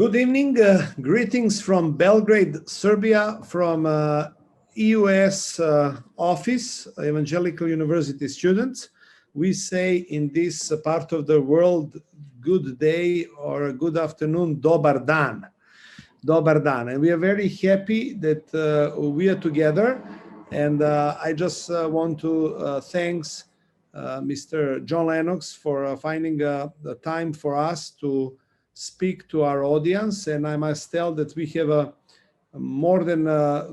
Good evening. Greetings from Belgrade, Serbia, from EUS office, Evangelical University students. We say in this part of the world, good day or good afternoon, dobar dan. Dobar dan. And we are very happy that we are together. And I just want to thank Mr. John Lennox for finding the time for us to speak to our audience. And I must tell that we have more than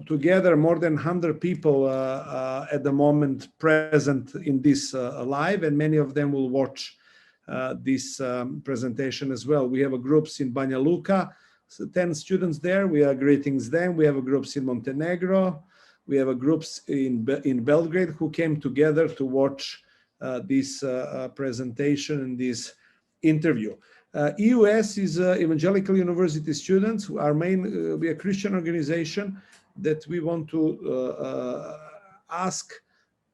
together more than 100 people at the moment present in this live, and many of them will watch this presentation as well. We have groups in Banja Luka, so 10 students there. We are greeting them. We have groups in Montenegro. We have groups in Belgrade who came together to watch this presentation and this interview. EUS is Evangelical University students. We are a Christian organization that we want to ask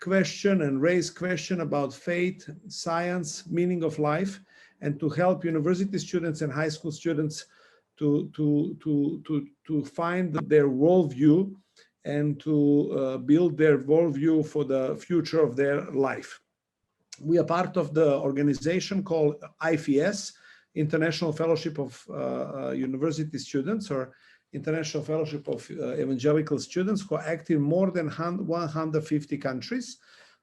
question and raise question about faith, science, meaning of life, and to help university students and high school students to find their worldview and to build their worldview for the future of their life. We are part of the organization called IFES, International Fellowship of University Students, or International Fellowship of Evangelical Students, who are active in more than 150 countries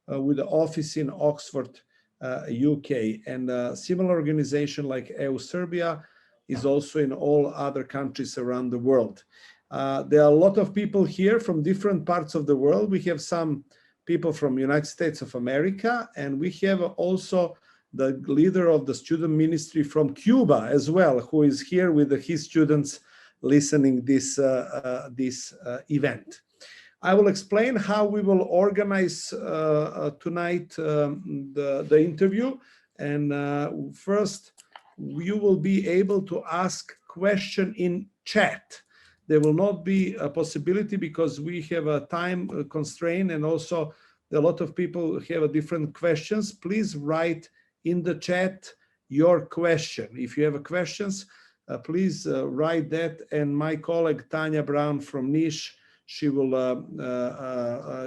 with the office in Oxford, UK. And a similar organization like EU Serbia is also in all other countries around the world. There are a lot of people here from different parts of the world. We have some people from United States of America, and we have also the leader of the student ministry from Cuba as well, who is here with his students listening this event. I will explain how we will organize tonight the interview. And first, you will be able to ask question in chat. There will not be a possibility because we have a time constraint, and also a lot of people have different questions. Please write in the chat your question. If you have questions, please write that, and my colleague Tanya Brown from Niš, she will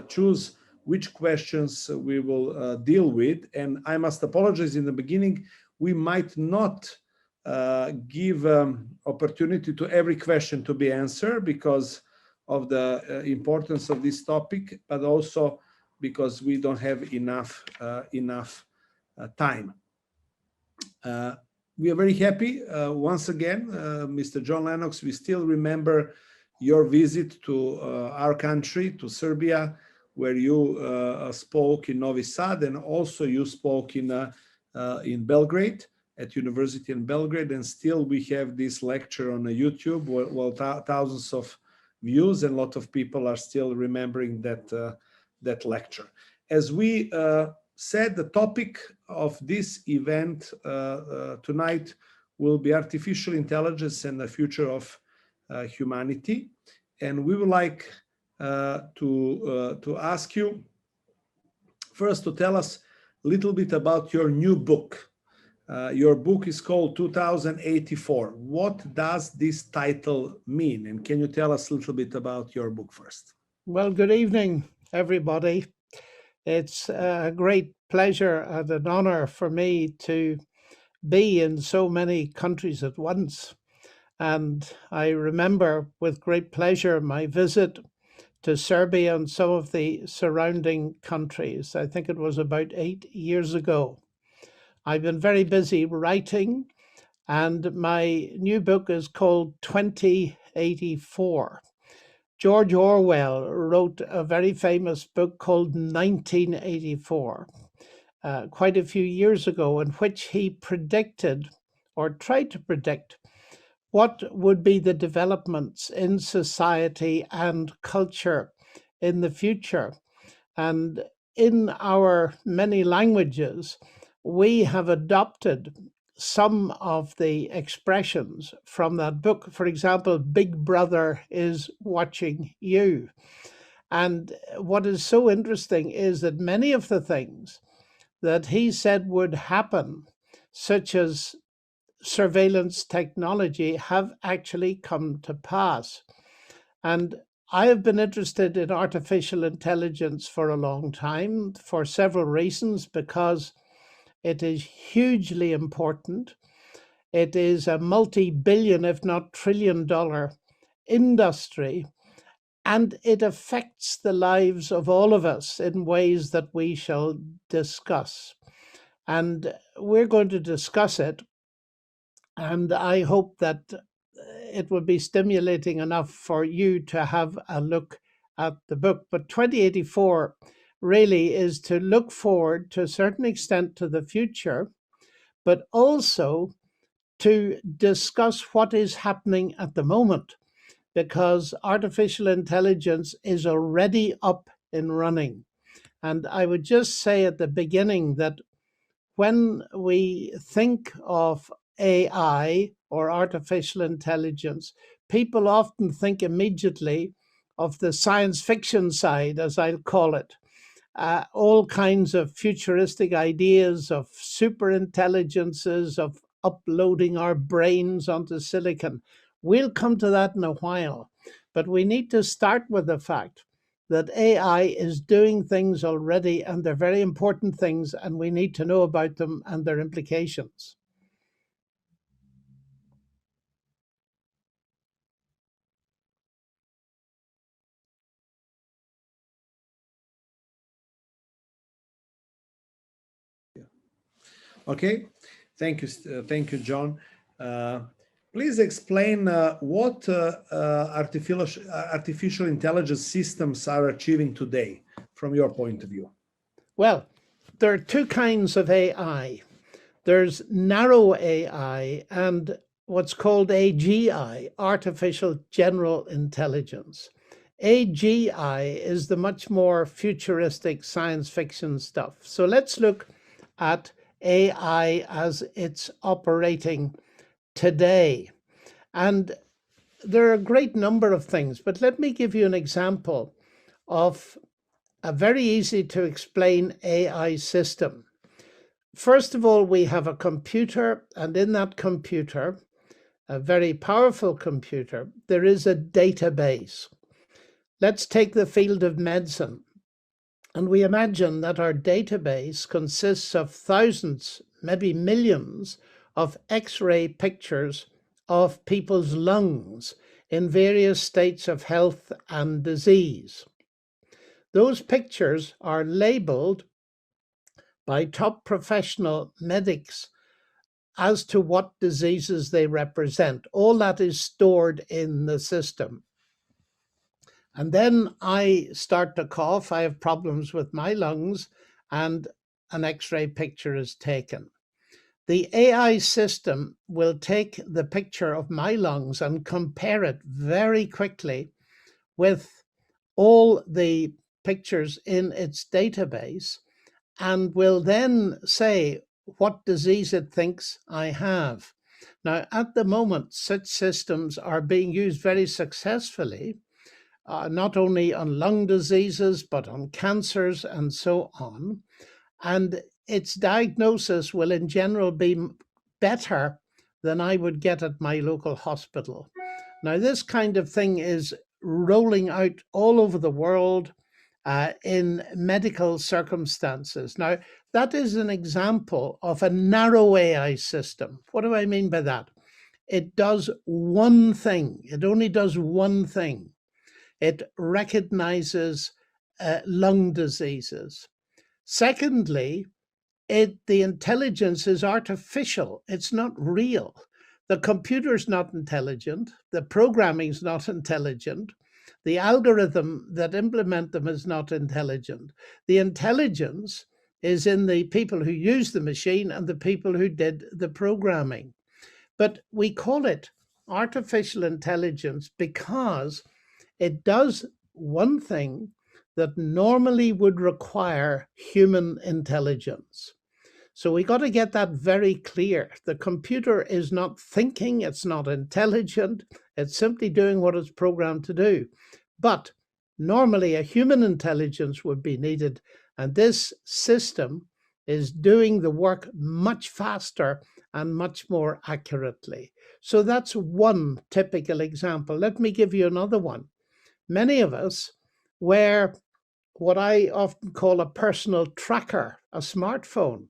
choose which questions we will deal with. And I must apologize in the beginning, we might not give opportunity to every question to be answered because of the importance of this topic, but also because we don't have enough time. We are very happy once again, Mr. John Lennox. We still remember your visit to our country, to Serbia, where you spoke in Novi Sad, and also you spoke in Belgrade, at University in Belgrade, and still we have this lecture on YouTube, well, thousands of views, and a lot of people are still remembering that lecture. As we said, the topic of this event tonight will be artificial intelligence and the future of humanity. And we would like to ask you first to tell us a little bit about your new book. Your book is called 2084. What does this title mean? And can you tell us a little bit about your book first? Well, good evening, everybody. It's a great pleasure and an honor for me to be in so many countries at once. And I remember with great pleasure my visit to Serbia and some of the surrounding countries. I think it was about 8 years ago. I've been very busy writing, and my new book is called 2084. George Orwell wrote a very famous book called 1984 quite a few years ago, in which he predicted, or tried to predict, what would be the developments in society and culture in the future. And in our many languages, we have adopted some of the expressions from that book. For example, Big Brother is watching you. And what is so interesting is that many of the things that he said would happen, such as surveillance technology have actually come to pass. And I have been interested in artificial intelligence for a long time for several reasons, because it is hugely important. It is a multi-billion, if not trillion-dollar industry, and it affects the lives of all of us in ways that we shall discuss. And we're going to discuss it, and I hope that it will be stimulating enough for you to have a look at the book. But 2084 really is to look forward to a certain extent to the future, but also to discuss what is happening at the moment, because artificial intelligence is already up and running. And I would just say at the beginning that when we think of AI or artificial intelligence, people often think immediately of the science fiction side, as I'll call it. All kinds of futuristic ideas of super intelligences, of uploading our brains onto silicon. We'll come to that in a while, but we need to start with the fact that AI is doing things already, and they're very important things, and we need to know about them and their implications. Okay, thank you, John. Please explain what artificial intelligence systems are achieving today from your point of view. Well, there are two kinds of AI. There's narrow AI and what's called AGI, artificial general intelligence. AGI is the much more futuristic science fiction stuff. So let's look at AI as it's operating today. And there are a great number of things, but let me give you an example of a very easy to explain AI system. First of all, we have a computer, and in that computer, a very powerful computer, there is a database. Let's take the field of medicine. And we imagine that our database consists of thousands, maybe millions, of X-ray pictures of people's lungs in various states of health and disease. Those pictures are labeled by top professional medics as to what diseases they represent. All that is stored in the system. And then I start to cough, I have problems with my lungs, and an X-ray picture is taken. The AI system will take the picture of my lungs and compare it very quickly with all the pictures in its database, and will then say what disease it thinks I have. Now, at the moment, such systems are being used very successfully, not only on lung diseases, but on cancers and so on. And its diagnosis will in general be better than I would get at my local hospital. Now, this kind of thing is rolling out all over the world in medical circumstances. Now, that is an example of a narrow AI system. What do I mean by that? It does one thing. It only does one thing. It recognizes lung diseases. Secondly, the intelligence is artificial. It's not real. The computer's not intelligent. The programming's not intelligent. The algorithm that implement them is not intelligent. The intelligence is in the people who use the machine and the people who did the programming. But we call it artificial intelligence because it does one thing that normally would require human intelligence. So we got to get that very clear. The computer is not thinking, it's not intelligent, it's simply doing what it's programmed to do. But normally a human intelligence would be needed, and this system is doing the work much faster and much more accurately. So that's one typical example. Let me give you another one. Many of us wear what I often call a personal tracker, a smartphone.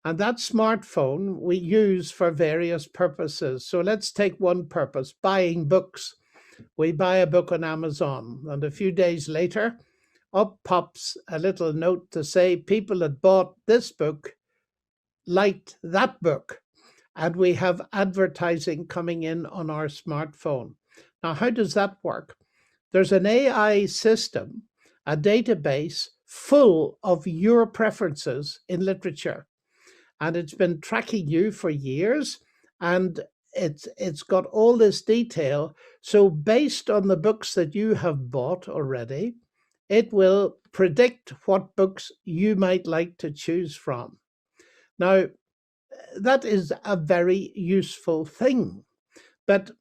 And that smartphone we use for various purposes. So let's take one purpose, buying books. We buy a book on Amazon, and a few days later, up pops a little note to say people that bought this book liked that book. And we have advertising coming in on our smartphone. Now, how does that work? There's an AI system, a database full of your preferences in literature, and it's been tracking you for years, and it's got all this detail. So based on the books that you have bought already, it will predict what books you might like to choose from. Now, that is a very useful thing, but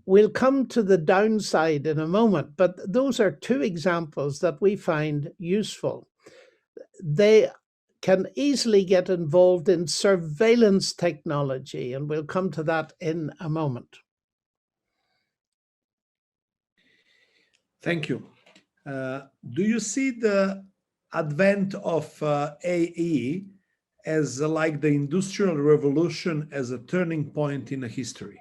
we'll come to the downside in a moment. But those are two examples that we find useful. They can easily get involved in surveillance technology, and we'll come to that in a moment. Thank you. Do you see the advent of AE as like the Industrial Revolution as a turning point in history?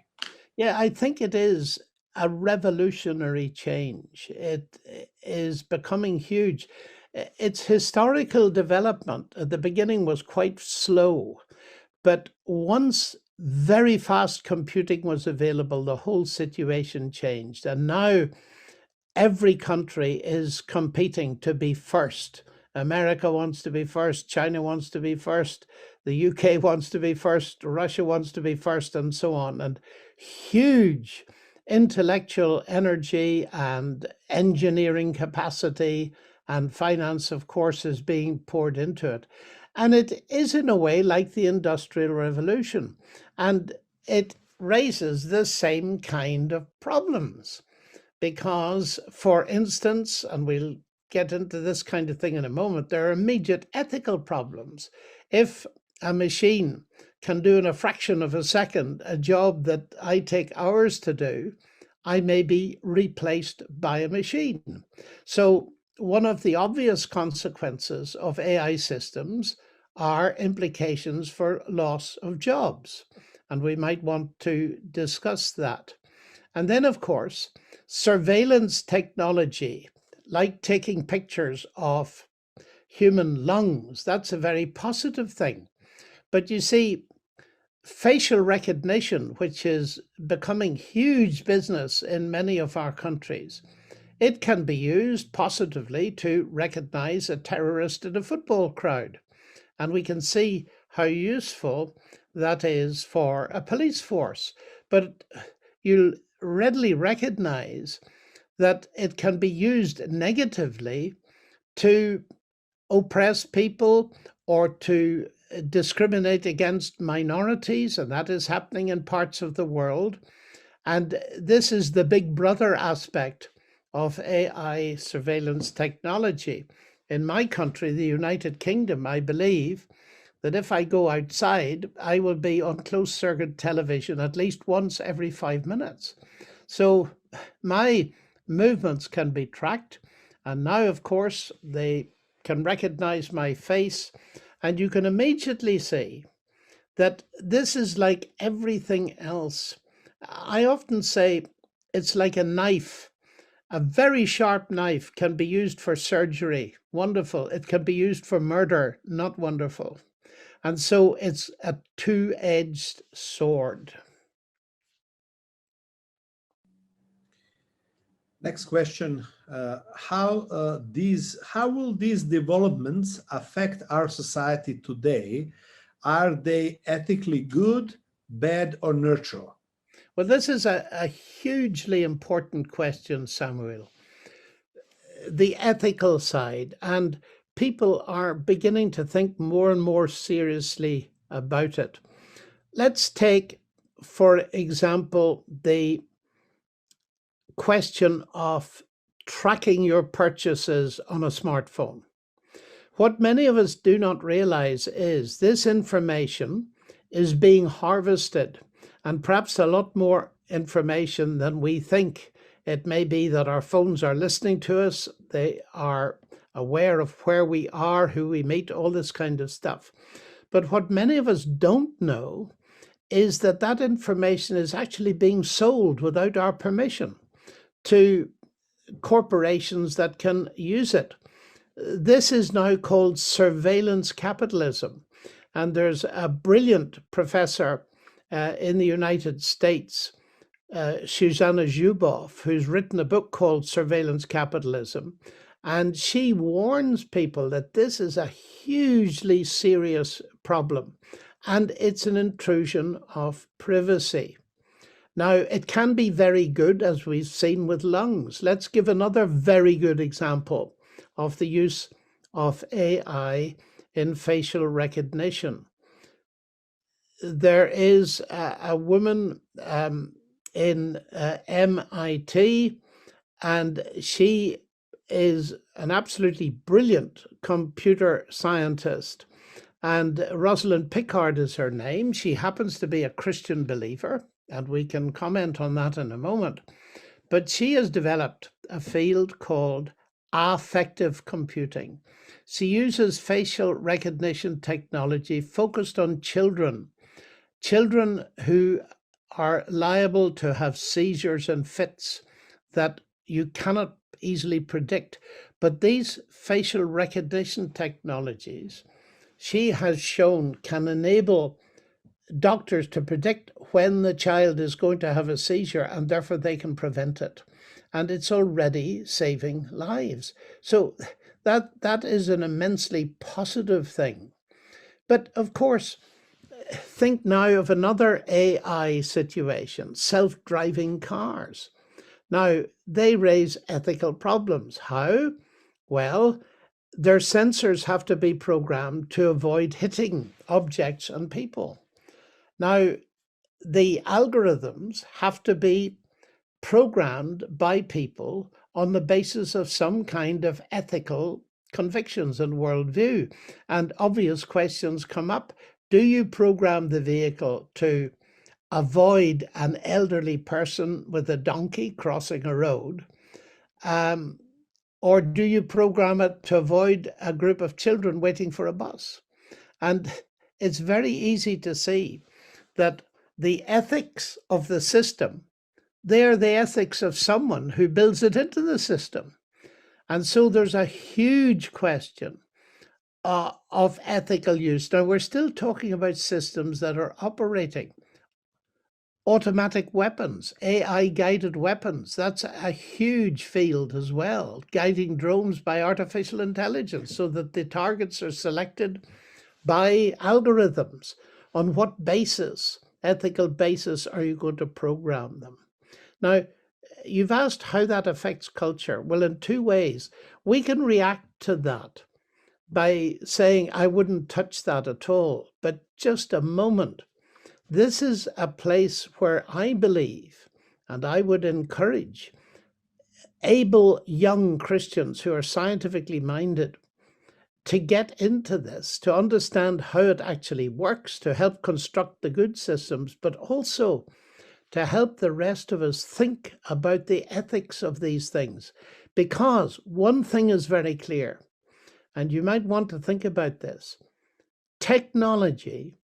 Yeah, I think it is a revolutionary change. It is becoming huge. Its historical development at the beginning was quite slow, but once very fast computing was available, the whole situation changed. And now every country is competing to be first. America wants to be first, China wants to be first, the UK wants to be first, Russia wants to be first, and so on. And huge intellectual energy and engineering capacity and finance, of course, is being poured into it. And it is, in a way, like the Industrial Revolution. And it raises the same kind of problems. Because, for instance, and we'll get into this kind of thing in a moment, there are immediate ethical problems. If a machine can do in a fraction of a second a job that I take hours to do, I may be replaced by a machine. So one of the obvious consequences of AI systems are implications for loss of jobs. And we might want to discuss that. And then, of course, surveillance technology, like taking pictures of human lungs, that's a very positive thing. But you see, facial recognition, which is becoming huge business in many of our countries, it can be used positively to recognize a terrorist in a football crowd. And we can see how useful that is for a police force. But you'll readily recognize that it can be used negatively to oppress people or to discriminate against minorities, and that is happening in parts of the world. And this is the big brother aspect of AI surveillance technology. In my country, the United Kingdom, I believe that if I go outside, I will be on closed circuit television at least once every 5 minutes. So my movements can be tracked. And now, of course, they can recognize my face. And you can immediately see that this is like everything else. I often say it's like a knife. A very sharp knife can be used for surgery. Wonderful. It can be used for murder. Not wonderful. And so it's a two-edged sword. Next question: how will these developments affect our society today? Are they ethically good, bad, or neutral? Well, this is a hugely important question, Samuel. The ethical side, and people are beginning to think more and more seriously about it. Let's take, for example, the question of tracking your purchases on a smartphone. What many of us do not realize is this information is being harvested, and perhaps a lot more information than we think. It may be that our phones are listening to us, they are aware of where we are, who we meet, all this kind of stuff. But what many of us don't know is that that information is actually being sold without our permission to corporations that can use it. This is now called surveillance capitalism. And there's a brilliant professor in the United States, Shoshana Zuboff, who's written a book called Surveillance Capitalism. And she warns people that this is a hugely serious problem, and it's an intrusion of privacy. Now, it can be very good, as we've seen with lungs. Let's give another very good example of the use of AI in facial recognition. There is a woman in MIT, and she is an absolutely brilliant computer scientist. And Rosalind Pickard is her name. She happens to be a Christian believer, and we can comment on that in a moment. But she has developed a field called affective computing. She uses facial recognition technology focused on children who are liable to have seizures and fits that you cannot easily predict. But these facial recognition technologies, she has shown, can enable doctors to predict when the child is going to have a seizure, and therefore they can prevent it. And it's already saving lives. So that is an immensely positive thing. But of course, think now of another AI situation, self-driving cars. Now, they raise ethical problems. How? Well, their sensors have to be programmed to avoid hitting objects and people. Now, the algorithms have to be programmed by people on the basis of some kind of ethical convictions and worldview. And obvious questions come up. Do you program the vehicle to avoid an elderly person with a donkey crossing a road? Or do you program it to avoid a group of children waiting for a bus? And it's very easy to see that the ethics of the system, they're the ethics of someone who builds it into the system. And so there's a huge question of ethical use. Now, we're still talking about systems that are operating. Automatic weapons, AI-guided weapons, that's a huge field as well. Guiding drones by artificial intelligence so that the targets are selected by algorithms. On what basis, ethical basis, are you going to program them? Now, you've asked how that affects culture. Well, in two ways. We can react to that by saying, I wouldn't touch that at all. But just a moment. This is a place where I believe, and I would encourage able young Christians who are scientifically minded to get into this, to understand how it actually works, to help construct the good systems, but also to help the rest of us think about the ethics of these things. Because one thing is very clear, and you might want to think about this: technology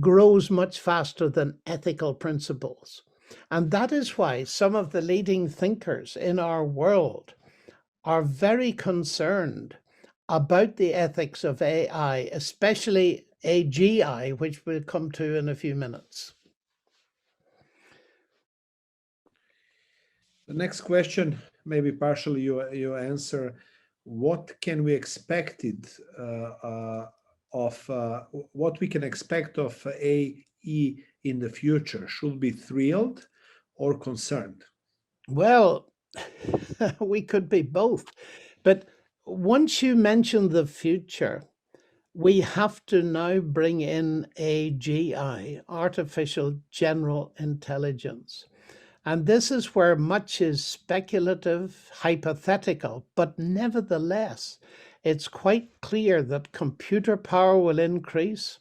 grows much faster than ethical principles. And that is why some of the leading thinkers in our world are very concerned about the ethics of AI, especially AGI, which we'll come to in a few minutes. The next question, maybe partially you answer. What can we expect what we can expect of AE in the future? Should be thrilled or concerned? Well, we could be both. But once you mention the future, we have to now bring in AGI, artificial general intelligence. And this is where much is speculative, hypothetical, but nevertheless, it's quite clear that computer power will increase.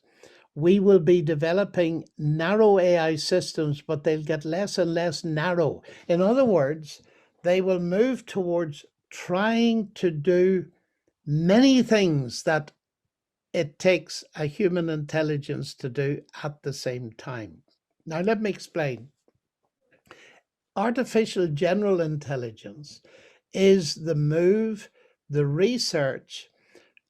we will be developing narrow AI systems, but they'll get less and less narrow. In other words, they will move towards trying to do many things that it takes a human intelligence to do at the same time. Now, let me explain. Artificial general intelligence is the move, the research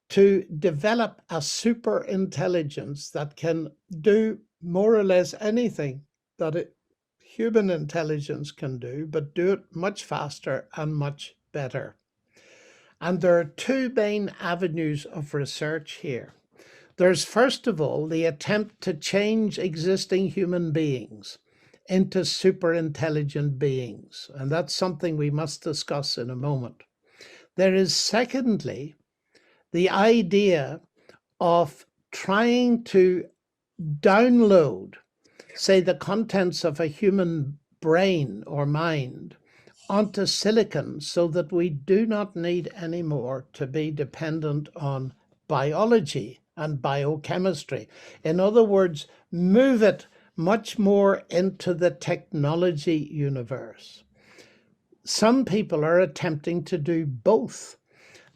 to develop a super intelligence that can do more or less anything that human intelligence can do, but do it much faster and much better. And there are two main avenues of research here. There's, first of all, the attempt to change existing human beings into super intelligent beings. And that's something we must discuss in a moment. There is, secondly, the idea of trying to download, say, the contents of a human brain or mind onto silicon so that we do not need anymore to be dependent on biology and biochemistry. In other words, move it much more into the technology universe. Some people are attempting to do both.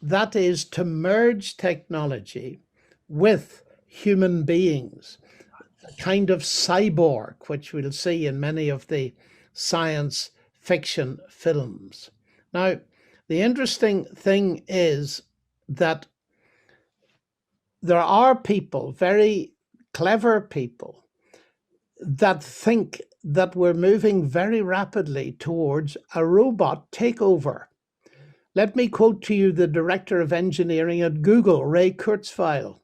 That is, to merge technology with human beings, a kind of cyborg, which we'll see in many of the science fiction films. Now, the interesting thing is that there are people, very clever people, that think that we're moving very rapidly towards a robot takeover. Let me quote to you the director of engineering at Google, Ray Kurzweil,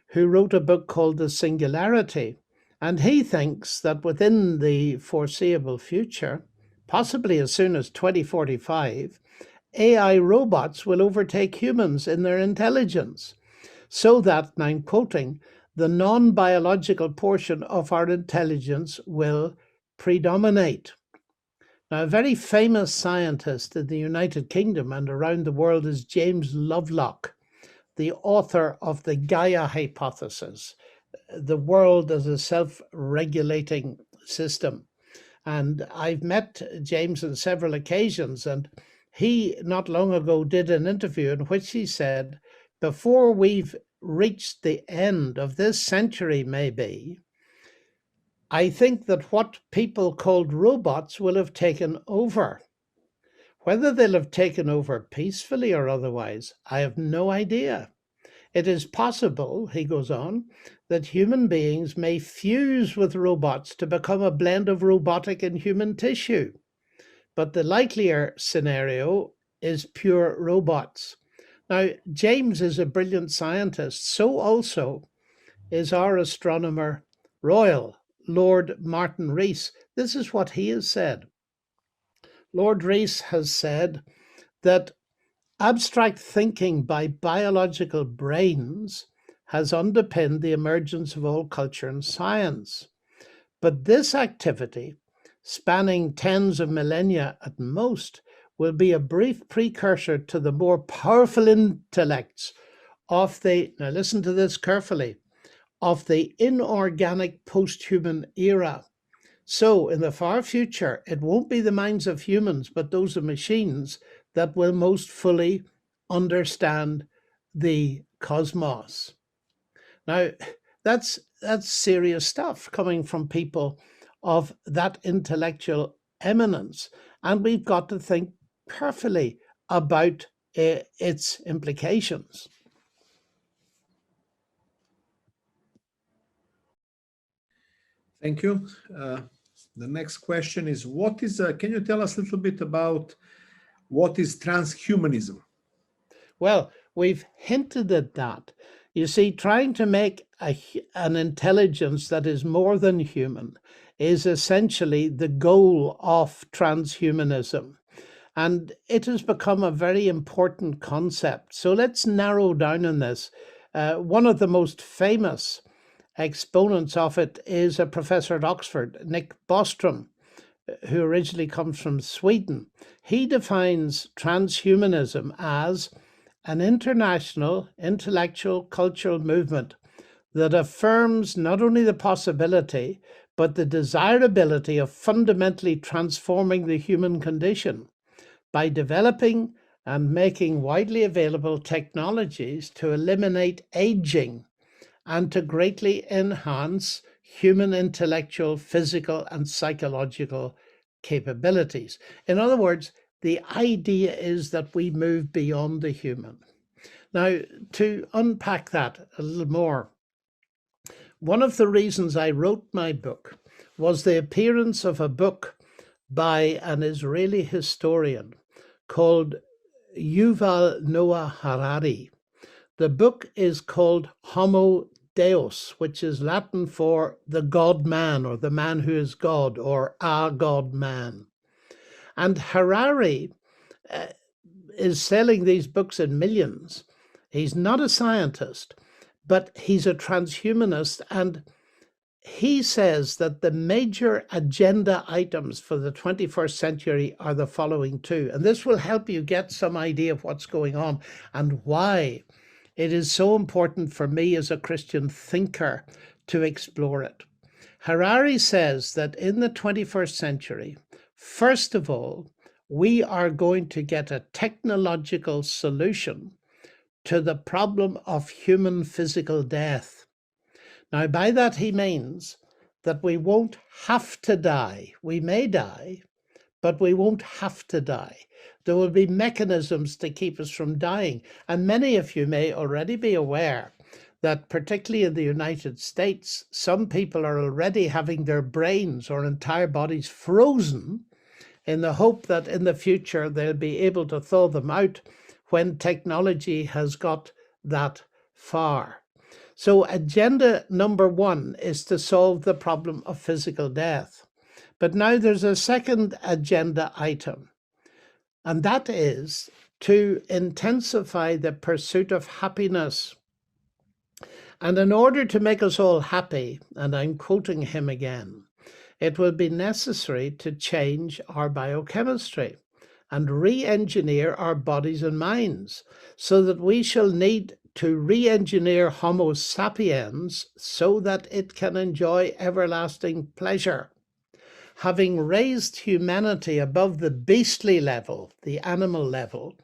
who wrote a book called The Singularity. And he thinks that within the foreseeable future, possibly as soon as 2045, AI robots will overtake humans in their intelligence, so that, and I'm quoting, the non-biological portion of our intelligence will predominate. Now, a very famous scientist in the United Kingdom and around the world is James Lovelock, the author of the Gaia hypothesis, the world as a self-regulating system. And I've met James on several occasions, and he not long ago did an interview in which he said, before we've reached the end of this century, maybe, I think that what people called robots will have taken over. Whether they'll have taken over peacefully or otherwise, I have no idea. It is possible, he goes on, that human beings may fuse with robots to become a blend of robotic and human tissue. But the likelier scenario is pure robots. Now, James is a brilliant scientist. So also is our astronomer royal, Lord Martin Rees. This is what he has said. Lord Rees has said that abstract thinking by biological brains has underpinned the emergence of all culture and science. But this activity, spanning tens of millennia at most, will be a brief precursor to the more powerful intellects of the, now listen to this carefully, of the inorganic post-human era. So in the far future, it won't be the minds of humans, but those of machines that will most fully understand the cosmos. Now, that's serious stuff coming from people of that intellectual eminence. And we've got to think carefully about its implications. Thank you. The next question is, what is, can you tell us a little bit about what is transhumanism? Well, we've hinted at that. You see, trying to make an intelligence that is more than human is essentially the goal of transhumanism. And it has become a very important concept. So let's narrow down on this. One of the most famous exponents of it is a professor at Oxford, Nick Bostrom, who originally comes from Sweden. He defines transhumanism as an international intellectual cultural movement that affirms not only the possibility, but the desirability of fundamentally transforming the human condition by developing and making widely available technologies to eliminate aging and to greatly enhance human intellectual, physical, and psychological capabilities. In other words, the idea is that we move beyond the human. Now, to unpack that a little more, one of the reasons I wrote my book was the appearance of a book by an Israeli historian called Yuval Noah Harari. The book is called Homo Deus, which is Latin for the God man, or the man who is God, or a God man. And Harari is selling these books in millions. He's not a scientist, but he's a transhumanist, and he says that the major agenda items for the 21st century are the following two. And this will help you get some idea of what's going on and why it is so important for me as a Christian thinker to explore it. Harari says that in the 21st century, first of all, we are going to get a technological solution to the problem of human physical death. Now, by that he means that we won't have to die. We may die, but we won't have to die. There will be mechanisms to keep us from dying. And many of you may already be aware that, particularly in the United States, some people are already having their brains or entire bodies frozen in the hope that in the future they'll be able to thaw them out when technology has got that far. So agenda number one is to solve the problem of physical death. But now there's a second agenda item, and that is to intensify the pursuit of happiness. And in order to make us all happy, and I'm quoting him again, it will be necessary to change our biochemistry and re-engineer our bodies and minds so that we shall need to re-engineer Homo sapiens so that it can enjoy everlasting pleasure. Having raised humanity above the beastly level, the animal level,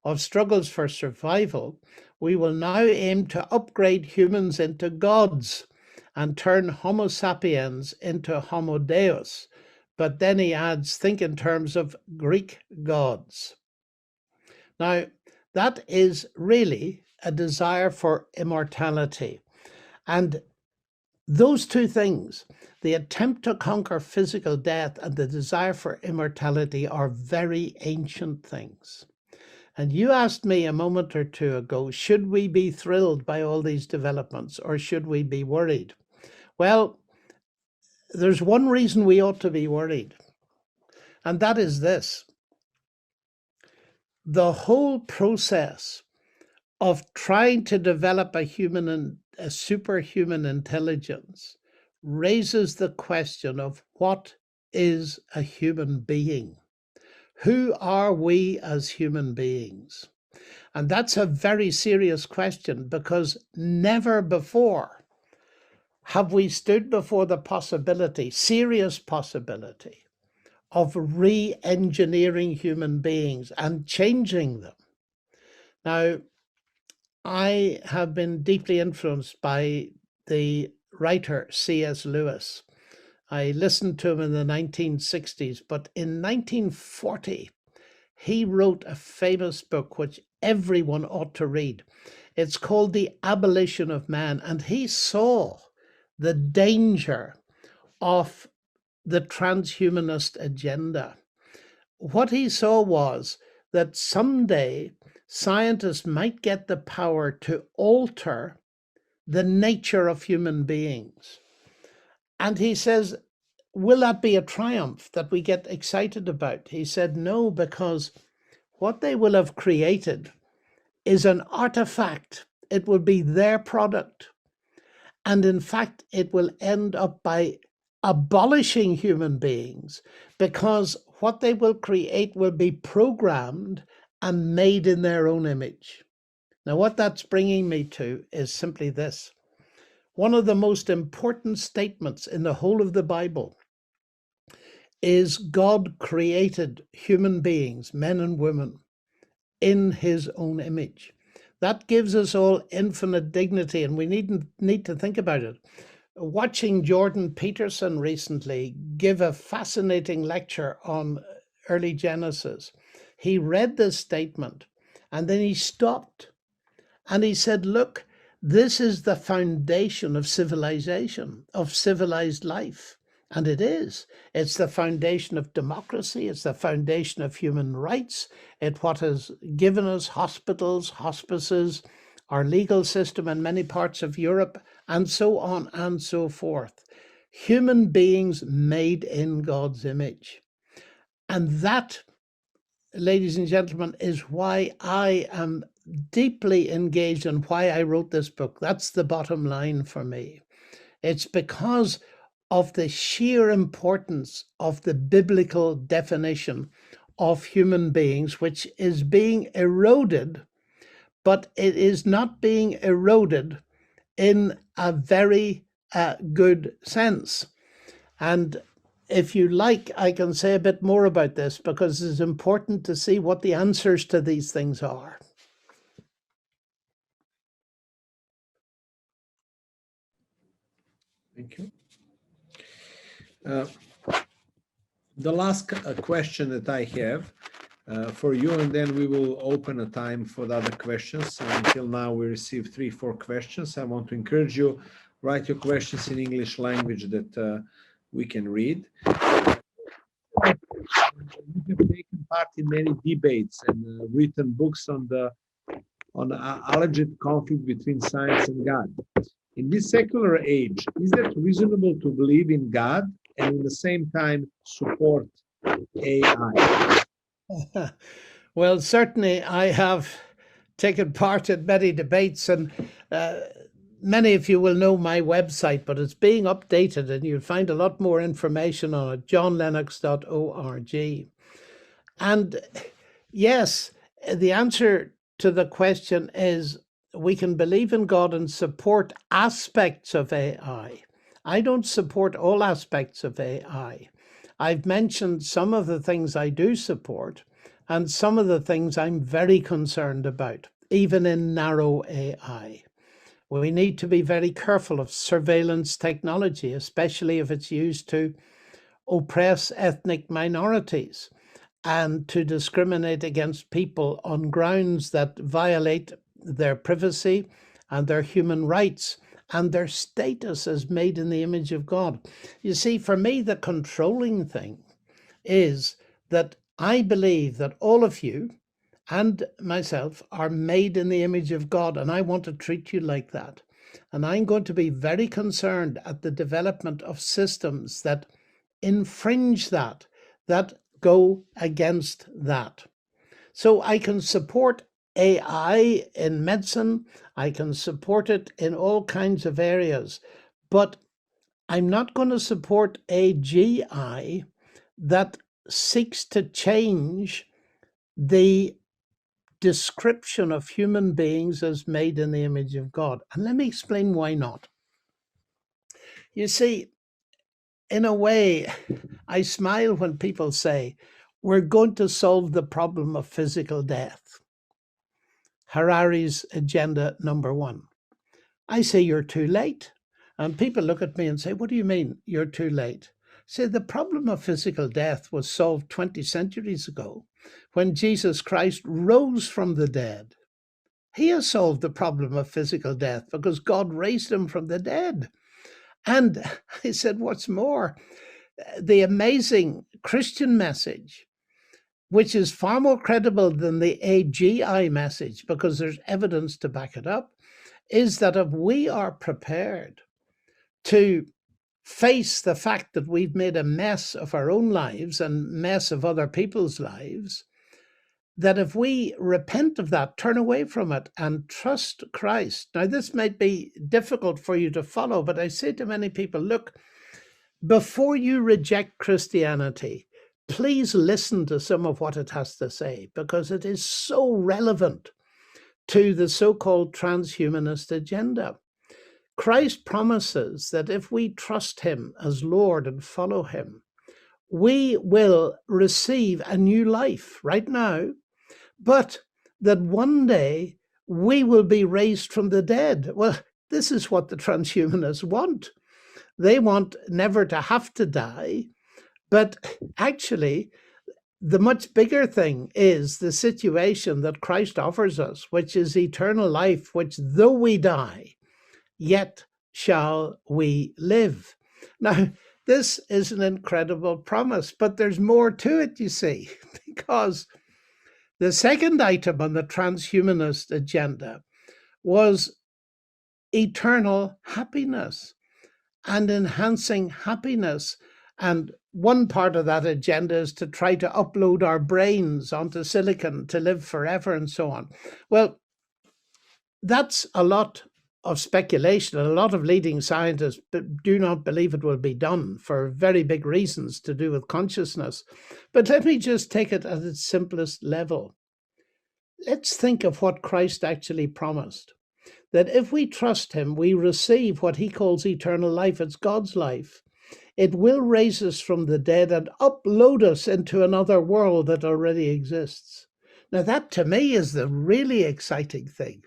of struggles for survival, we will now aim to upgrade humans into gods and turn Homo sapiens into Homo Deus. But then he adds, think in terms of Greek gods. Now, that is really a desire for immortality. And those two things, the attempt to conquer physical death and the desire for immortality, are very ancient things. And you asked me a moment or two ago, should we be thrilled by all these developments or should we be worried? Well, there's one reason we ought to be worried, and that is this. The whole process of trying to develop a superhuman intelligence raises the question of what is a human being? Who are we as human beings? And that's a very serious question, because never before have we stood before the possibility, serious possibility, of re-engineering human beings and changing them. Now, I have been deeply influenced by the writer C.S. Lewis. I listened to him in the 1960s, but in 1940, he wrote a famous book which everyone ought to read. It's called The Abolition of Man, and he saw the danger of the transhumanist agenda. What he saw was that someday scientists might get the power to alter the nature of human beings. And he says, will that be a triumph that we get excited about? He said, no, because what they will have created is an artifact. It will be their product. And in fact, it will end up by abolishing human beings, because what they will create will be programmed and made in their own image. Now, what that's bringing me to is simply this. One of the most important statements in the whole of the Bible is God created human beings, men and women, in his own image. That gives us all infinite dignity, and we need to think about it. Watching Jordan Peterson recently give a fascinating lecture on early Genesis, he read this statement and then he stopped and he said, look, this is the foundation of civilization, of civilized life. And it is. It's the foundation of democracy. It's the foundation of human rights. It's what has given us hospitals, hospices, our legal system in many parts of Europe, and so on and so forth. Human beings made in God's image. And that, ladies and gentlemen, is why I am deeply engaged and why I wrote this book. That's the bottom line for me. It's because of the sheer importance of the biblical definition of human beings, which is being eroded, but it is not being eroded in a very good sense. And if you like, I can say a bit more about this because it's important to see what the answers to these things are. Thank you. The last question that I have for you, and then we will open a time for the other questions. Until now, we received 3-4 questions. I want to encourage you, write your questions in English language that we can read. You have taken part in many debates and written books on the alleged conflict between science and God. In this secular age, is it reasonable to believe in God and at the same time support AI? Well, certainly I have taken part in many debates, and many of you will know my website, but it's being updated and you'll find a lot more information on it, johnlennox.org. And yes, the answer to the question is we can believe in God and support aspects of AI. I don't support all aspects of AI. I've mentioned some of the things I do support and some of the things I'm very concerned about, even in narrow AI. We need to be very careful of surveillance technology, especially if it's used to oppress ethnic minorities and to discriminate against people on grounds that violate their privacy and their human rights and their status as made in the image of God. You see, for me, the controlling thing is that I believe that all of you and myself are made in the image of God, and I want to treat you like that. And I'm going to be very concerned at the development of systems that infringe that go against that. So I can support AI in medicine, I can support it in all kinds of areas, but I'm not going to support AGI that seeks to change the description of human beings as made in the image of God. And let me explain why not. You see, in a way, I smile when people say, we're going to solve the problem of physical death. Harari's agenda #1. I say, you're too late. And people look at me and say, what do you mean you're too late? I say, the problem of physical death was solved 20 centuries ago when Jesus Christ rose from the dead. He has solved the problem of physical death because God raised him from the dead. And I said, what's more, the amazing Christian message, which is far more credible than the AGI message because there's evidence to back it up, is that if we are prepared to face the fact that we've made a mess of our own lives and mess of other people's lives, that if we repent of that, turn away from it and trust Christ. Now, this might be difficult for you to follow, but I say to many people, look, before you reject Christianity, please listen to some of what it has to say, because it is so relevant to the so-called transhumanist agenda. Christ promises that if we trust him as Lord and follow him, we will receive a new life right now, but that one day we will be raised from the dead. Well, this is what the transhumanists want. They want never to have to die, but actually, the much bigger thing is the situation that Christ offers us, which is eternal life, which though we die, yet shall we live. Now, this is an incredible promise, but there's more to it, you see, because the second item on the transhumanist agenda was eternal happiness and enhancing happiness. And one part of that agenda is to try to upload our brains onto silicon to live forever and so on. Well, that's a lot of speculation, and a lot of leading scientists do not believe it will be done for very big reasons to do with consciousness. But let me just take it at its simplest level. Let's think of what Christ actually promised. That if we trust him, we receive what he calls eternal life. It's God's life. It will raise us from the dead and upload us into another world that already exists. Now, that to me is the really exciting thing,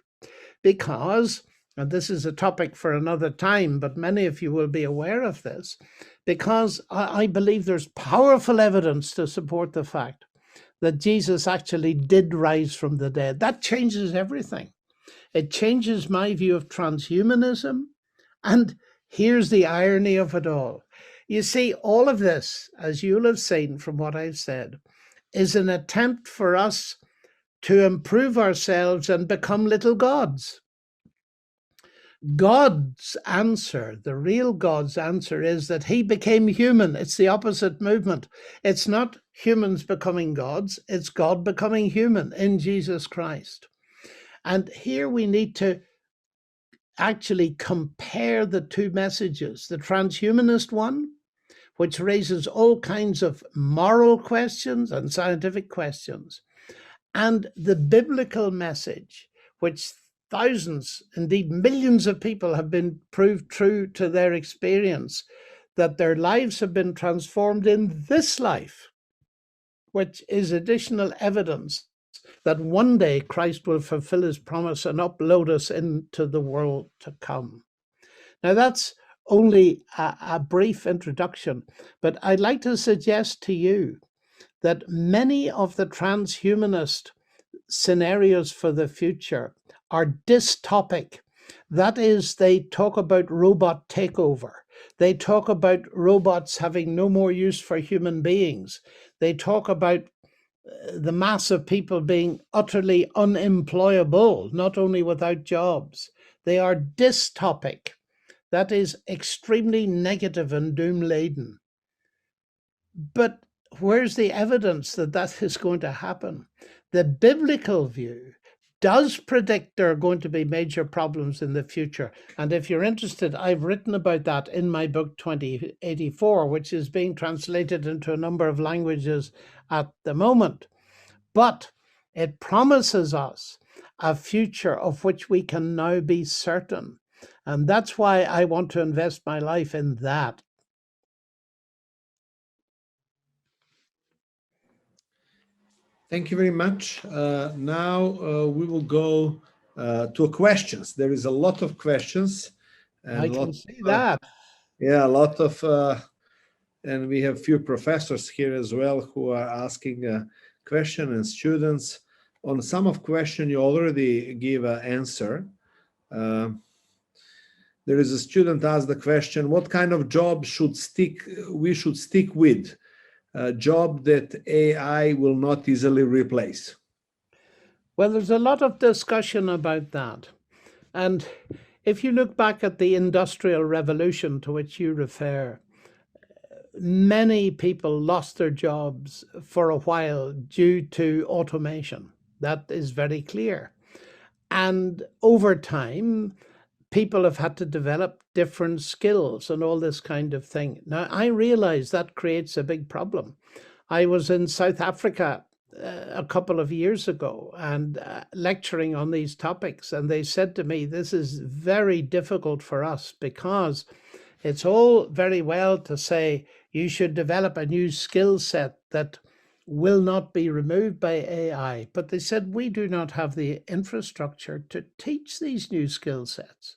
because, and this is a topic for another time, but many of you will be aware of this, because I believe there's powerful evidence to support the fact that Jesus actually did rise from the dead. That changes everything. It changes my view of transhumanism. And here's the irony of it all. You see, all of this, as you'll have seen from what I've said, is an attempt for us to improve ourselves and become little gods. God's answer, the real God's answer, is that he became human. It's the opposite movement. It's not humans becoming gods, it's God becoming human in Jesus Christ. And here we need to actually compare the two messages. The transhumanist one, which raises all kinds of moral questions and scientific questions, and the biblical message, which thousands, indeed millions of people have been proved true to their experience, that their lives have been transformed in this life, which is additional evidence that one day Christ will fulfill his promise and upload us into the world to come. Now, that's only a brief introduction, but I'd like to suggest to you that many of the transhumanist scenarios for the future are dystopic. That is, they talk about robot takeover. They talk about robots having no more use for human beings. They talk about the mass of people being utterly unemployable, not only without jobs. They are dystopic. That is extremely negative and doom-laden. But where's the evidence that that is going to happen? The biblical view does predict there are going to be major problems in the future. And if you're interested, I've written about that in my book 2084, which is being translated into a number of languages at the moment. But it promises us a future of which we can now be certain. And that's why I want to invest my life in that. Thank you very much. Now we will go to questions. There is a lot of questions. And I can see that. Yeah, a lot of, and we have a few professors here as well who are asking questions, and students. On some of question, you already give an answer. There is a student asked the question, what kind of job we should stick with? A job that AI will not easily replace? Well, there's a lot of discussion about that. And if you look back at the Industrial Revolution to which you refer, many people lost their jobs for a while due to automation. That is very clear. And over time, people have had to develop different skills and all this kind of thing. Now, I realize that creates a big problem. I was in South Africa a couple of years ago and lecturing on these topics. And they said to me, this is very difficult for us because it's all very well to say you should develop a new skill set that will not be removed by AI. But they said we do not have the infrastructure to teach these new skill sets.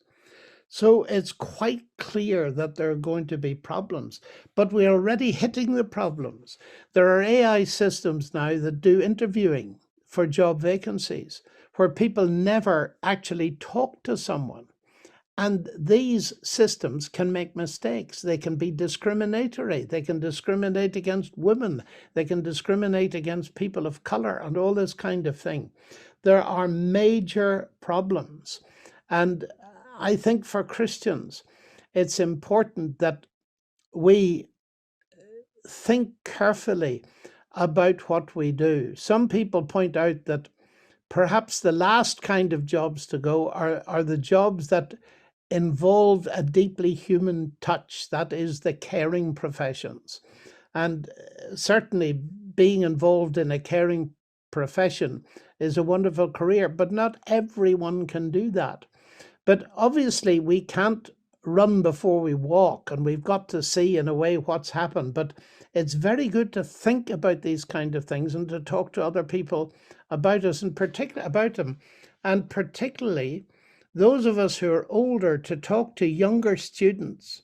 So it's quite clear that there are going to be problems, but we're already hitting the problems. There are AI systems now that do interviewing for job vacancies where people never actually talk to someone. And these systems can make mistakes. They can be discriminatory. They can discriminate against women. They can discriminate against people of color and all this kind of thing. There are major problems. And I think for Christians, it's important that we think carefully about what we do. Some people point out that perhaps the last kind of jobs to go are the jobs that involve a deeply human touch, that is, the caring professions. And certainly being involved in a caring profession is a wonderful career, but not everyone can do that. But obviously, we can't run before we walk, and we've got to see in a way what's happened. But it's very good to think about these kind of things and to talk to other people about us and about them, and particularly those of us who are older to talk to younger students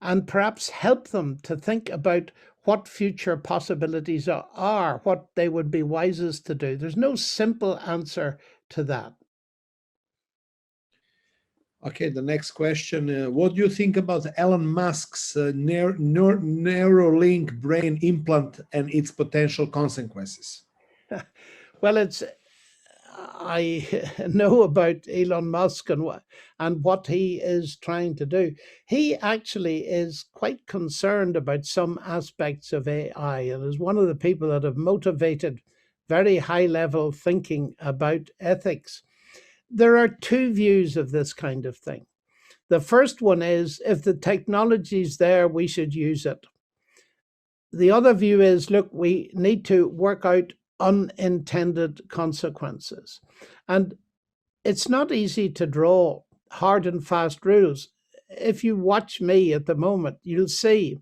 and perhaps help them to think about what future possibilities are, what they would be wisest to do. There's no simple answer to that. Okay, the next question. What do you think about Elon Musk's Neuralink brain implant and its potential consequences? Well, I know about Elon Musk and what he is trying to do. He actually is quite concerned about some aspects of AI and is one of the people that have motivated very high level thinking about ethics. There are two views of this kind of thing. The first one is if the technology's there, we should use it. The other view is, look, we need to work out unintended consequences. And it's not easy to draw hard and fast rules. If you watch me at the moment, you'll see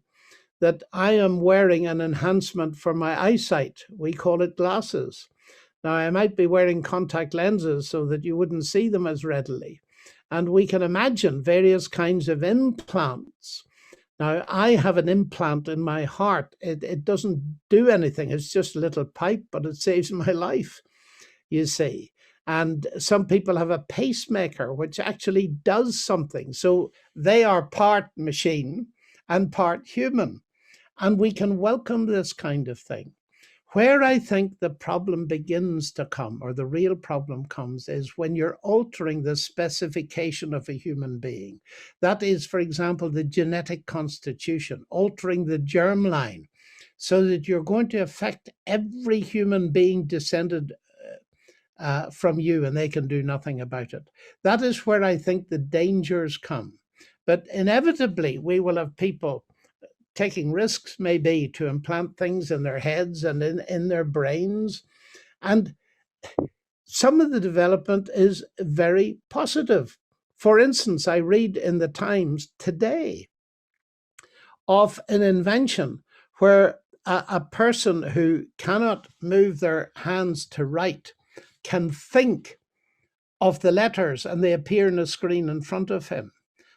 that I am wearing an enhancement for my eyesight. We call it glasses. Now, I might be wearing contact lenses so that you wouldn't see them as readily. And we can imagine various kinds of implants. Now, I have an implant in my heart. It doesn't do anything. It's just a little pipe, but it saves my life, you see. And some people have a pacemaker, which actually does something. So they are part machine and part human. And we can welcome this kind of thing. Where I think the problem begins to come, or the real problem comes, is when you're altering the specification of a human being. That is, for example, the genetic constitution, altering the germline, so that you're going to affect every human being descended from you, and they can do nothing about it. That is where I think the dangers come. But inevitably, we will have people taking risks, maybe, to implant things in their heads and in their brains. And some of the development is very positive. For instance, I read in the Times today of an invention where a person who cannot move their hands to write can think of the letters and they appear on a screen in front of him.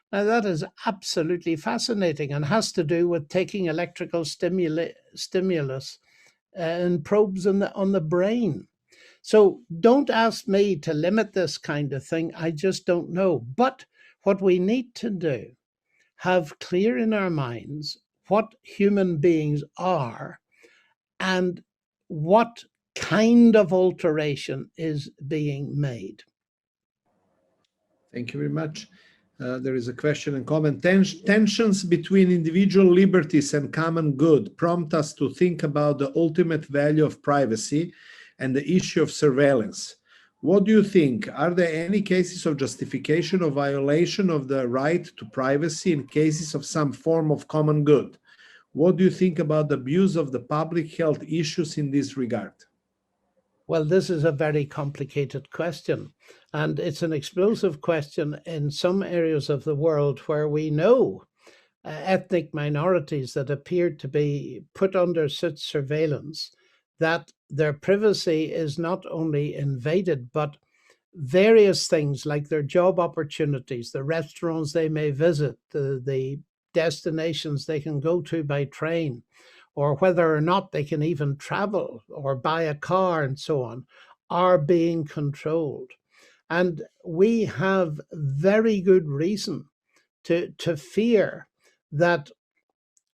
Now, that is absolutely fascinating and has to do with taking electrical stimulus and probes on the brain. So don't ask me to limit this kind of thing. I just don't know. But what we need to do, have clear in our minds what human beings are and what kind of alteration is being made. Thank you very much. There is a question and comment. Tensions between individual liberties and common good prompt us to think about the ultimate value of privacy and the issue of surveillance. What do you think? Are there any cases of justification or violation of the right to privacy in cases of some form of common good? What do you think about the abuse of the public health issues in this regard? Well, this is a very complicated question, and it's an explosive question in some areas of the world where we know ethnic minorities that appear to be put under such surveillance that their privacy is not only invaded, but various things like their job opportunities, the restaurants they may visit, the destinations they can go to by train, or whether or not they can even travel or buy a car and so on, are being controlled. And we have very good reason to fear that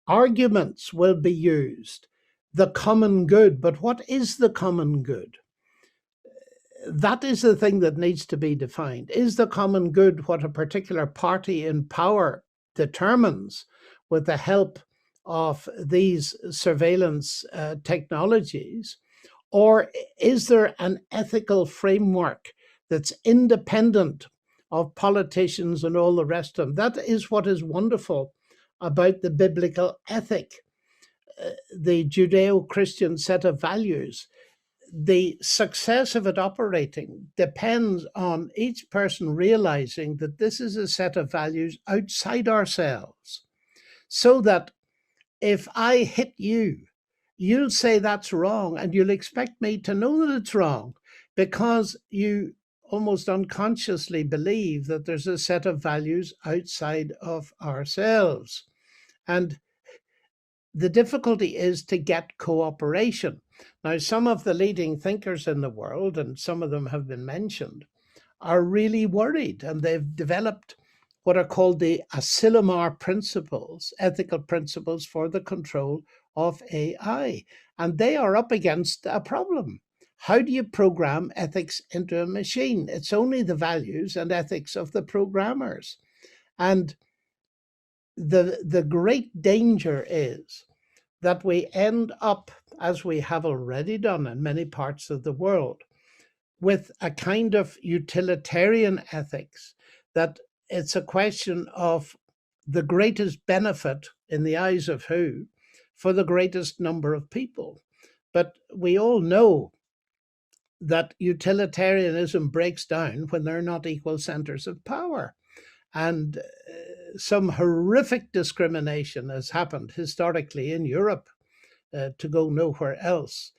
arguments will be used, the common good. But what is the common good? That is the thing that needs to be defined. Is the common good what a particular party in power determines with the help of these surveillance technologies? Or is there an ethical framework that's independent of politicians and all the rest of them? That is what is wonderful about the biblical ethic, the Judeo Christian set of values. The success of it operating depends on each person realizing that this is a set of values outside ourselves. So that if I hit you, you'll say that's wrong, and you'll expect me to know that it's wrong because you almost unconsciously believe that there's a set of values outside of ourselves. And the difficulty is to get cooperation. Now, some of the leading thinkers in the world, and some of them have been mentioned, are really worried, and they've developed what are called the Asilomar principles, ethical principles for the control of AI. And they are up against a problem. How do you program ethics into a machine? It's only the values and ethics of the programmers. And the great danger is that we end up, as we have already done in many parts of the world, with a kind of utilitarian ethics, that it's a question of the greatest benefit in the eyes of who for the greatest number of people. But we all know that utilitarianism breaks down when there are not equal centers of power. And some horrific discrimination has happened historically in Europe, to go nowhere else.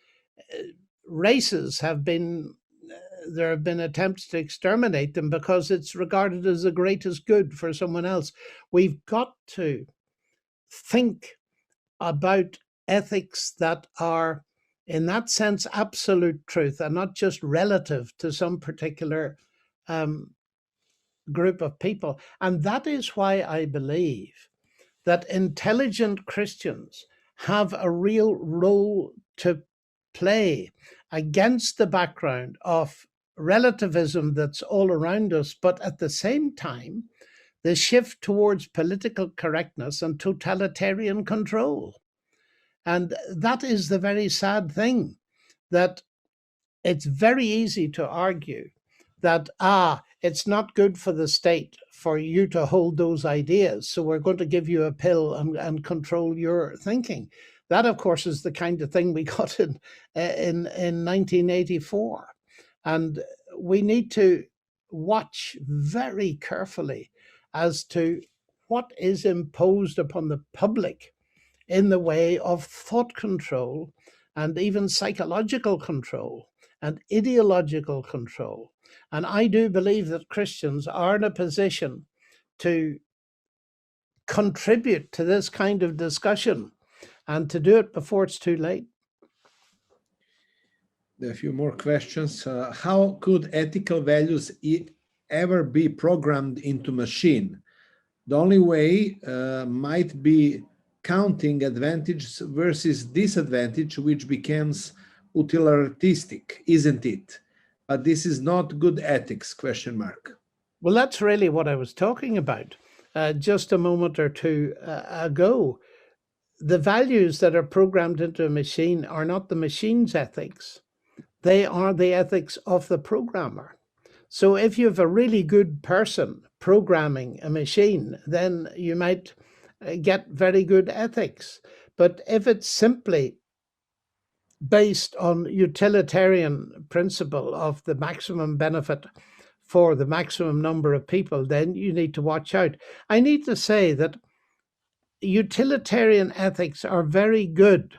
Races have been, there have been attempts to exterminate them because it's regarded as the greatest good for someone else. We've got to think about ethics that are, in that sense, absolute truth and not just relative to some particular group of people. And that is why I believe that intelligent Christians have a real role to play against the background of relativism that's all around us, but at the same time, the shift towards political correctness and totalitarian control. And that is the very sad thing, that it's very easy to argue that, it's not good for the state for you to hold those ideas, so we're going to give you a pill and control your thinking. That, of course, is the kind of thing we got in 1984. And we need to watch very carefully as to what is imposed upon the public in the way of thought control and even psychological control and ideological control. And I do believe that Christians are in a position to contribute to this kind of discussion and to do it before it's too late. A few more questions. How could ethical values ever be programmed into machine? The only way might be counting advantage versus disadvantage, which becomes utilitaristic, isn't it? But this is not good ethics, question mark. Well, that's really what I was talking about just a moment or two ago. The values that are programmed into a machine are not the machine's ethics. They are the ethics of the programmer. So if you have a really good person programming a machine, then you might get very good ethics. But if it's simply based on utilitarian principle of the maximum benefit for the maximum number of people, then you need to watch out. I need to say that utilitarian ethics are very good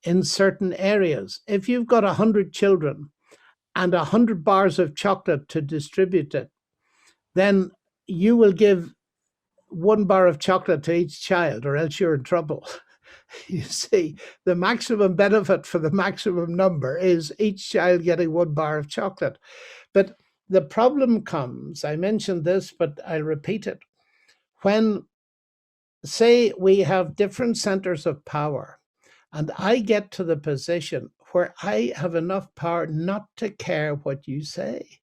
in certain areas. If you've got 100 children and 100 bars of chocolate to distribute it, then you will give 1 bar of chocolate to each child, or else you're in trouble. You see, the maximum benefit for the maximum number is each child getting 1 bar of chocolate. But the problem comes, I mentioned this, but I'll repeat it. When, say, we have different centers of power, and I get to the position where I have enough power not to care what you say.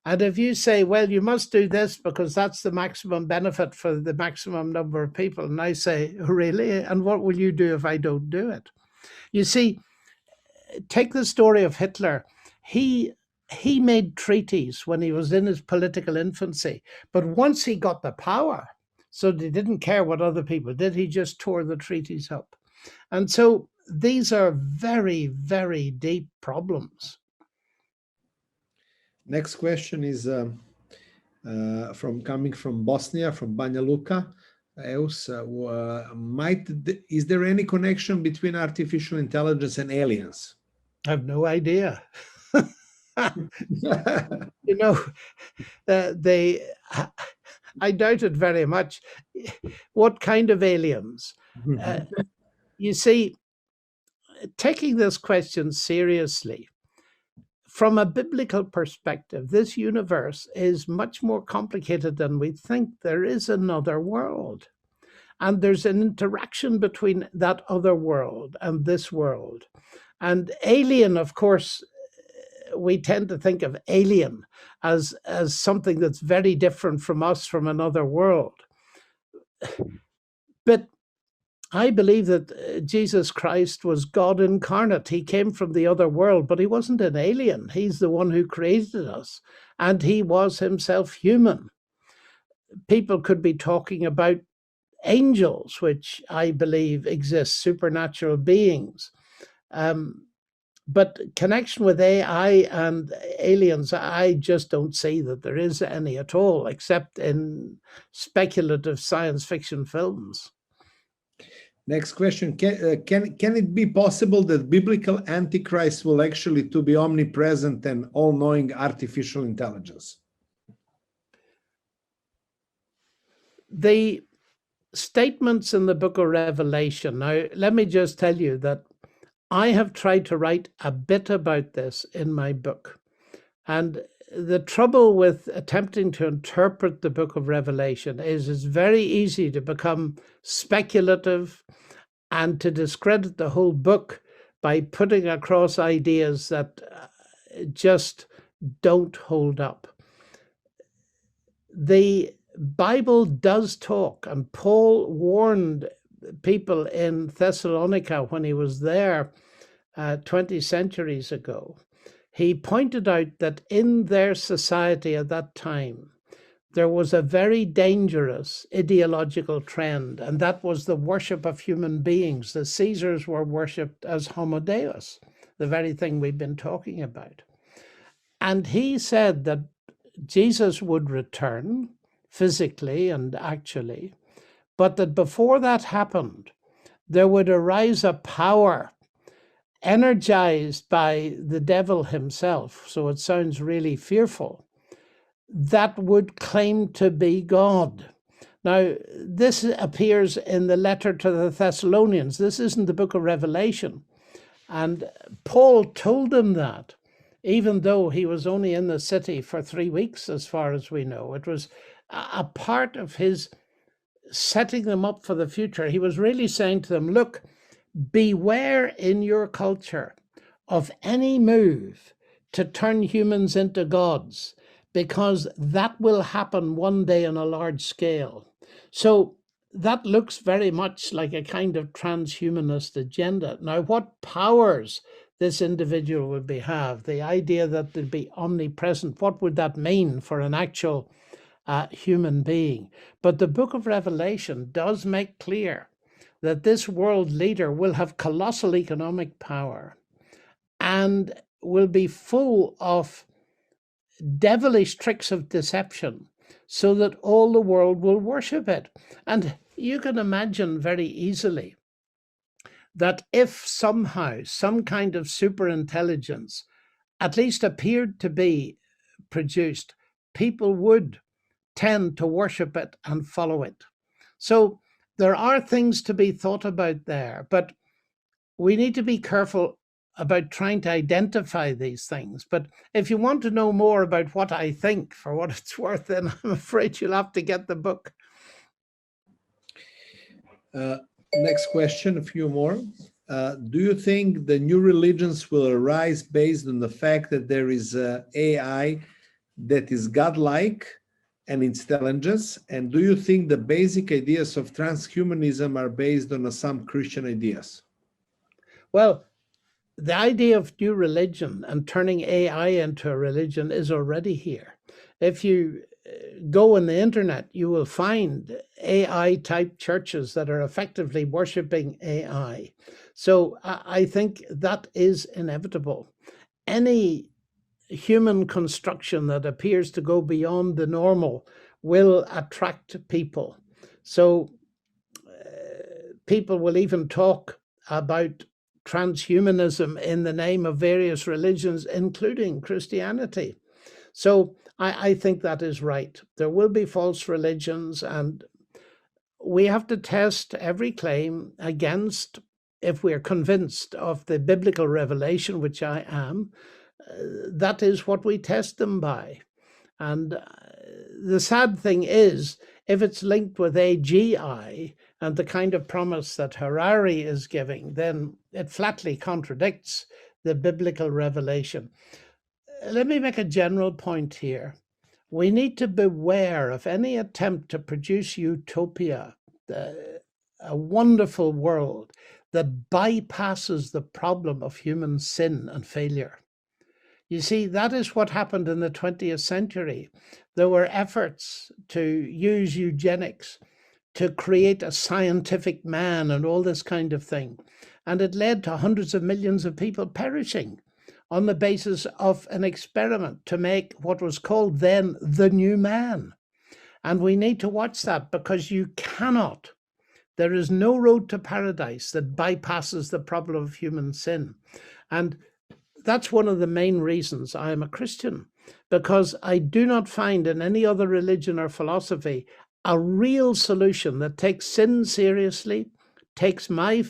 And if you say, well, you must do this because that's the maximum benefit for the maximum number of people, and I say, really? And what will you do if I don't do it? You see, take the story of Hitler. He made treaties when he was in his political infancy, but once he got the power, so he didn't care what other people did, he just tore the treaties up. And so these are very, very deep problems. Next question is coming from Bosnia, from Banja Luka. Is there any connection between artificial intelligence and aliens? I have no idea. You know, I doubt it very much. What kind of aliens? You see, taking this question seriously, from a biblical perspective, this universe is much more complicated than we think. There is another world, and there's an interaction between that other world and this world. And alien, of course, we tend to think of alien as something that's very different from us, from another world. But I believe that Jesus Christ was God incarnate. He came from the other world, but he wasn't an alien. He's the one who created us, and he was himself human. People could be talking about angels, which I believe exist, supernatural beings. But connection with AI and aliens, I just don't see that there is any at all, except in speculative science fiction films. Next question. Can it be possible that biblical Antichrist will actually to be omnipresent and all-knowing artificial intelligence? The statements in the book of Revelation, now let me just tell you that I have tried to write a bit about this in my book. And the trouble with attempting to interpret the book of Revelation is it's very easy to become speculative and to discredit the whole book by putting across ideas that just don't hold up. The Bible does talk, and Paul warned people in Thessalonica when he was there 20 centuries ago. He pointed out that in their society at that time, there was a very dangerous ideological trend, and that was the worship of human beings. The Caesars were worshipped as Homo Deus, the very thing we've been talking about. And he said that Jesus would return physically and actually, but that before that happened, there would arise a power energized by the devil himself, so it sounds really fearful, that would claim to be God. Now, this appears in the letter to the Thessalonians. This isn't the book of Revelation. And Paul told them that, even though he was only in the city for 3 weeks, as far as we know. It was a part of his setting them up for the future. He was really saying to them, look, beware in your culture of any move to turn humans into gods, because that will happen one day on a large scale. So that looks very much like a kind of transhumanist agenda. Now, what powers this individual would have, the idea that they'd be omnipresent, what would that mean for an actual human being? But the book of Revelation does make clear that this world leader will have colossal economic power. and will be full of devilish tricks of deception so that all the world will worship it. And you can imagine very easily that if somehow some kind of super intelligence at least appeared to be produced, people would tend to worship it and follow it. So there are things to be thought about there, but we need to be careful about trying to identify these things. But if you want to know more about what I think, for what it's worth, then I'm afraid you'll have to get the book. Next question, a few more. Do you think the new religions will arise based on the fact that there is AI that is godlike and intelligence? And do you think the basic ideas of transhumanism are based on some Christian ideas? Well, the idea of new religion and turning AI into a religion is already here. If you go on the internet, you will find AI type churches that are effectively worshiping AI. So I think that is inevitable. Any human construction that appears to go beyond the normal will attract people. So people will even talk about transhumanism in the name of various religions, including Christianity. So I think that is right. There will be false religions, and we have to test every claim against, if we're convinced of the biblical revelation, which I am, that is what we test them by. And the sad thing is, if it's linked with AGI and the kind of promise that Harari is giving, then it flatly contradicts the biblical revelation. Let me make a general point here. We need to beware of any attempt to produce utopia, a wonderful world that bypasses the problem of human sin and failure. You see, that is what happened in the 20th century. There were efforts to use eugenics to create a scientific man and all this kind of thing. And it led to hundreds of millions of people perishing on the basis of an experiment to make what was called then the new man. And we need to watch that, because you cannot, there is no road to paradise that bypasses the problem of human sin. And that's one of the main reasons I am a Christian, because I do not find in any other religion or philosophy a real solution that takes sin seriously, takes my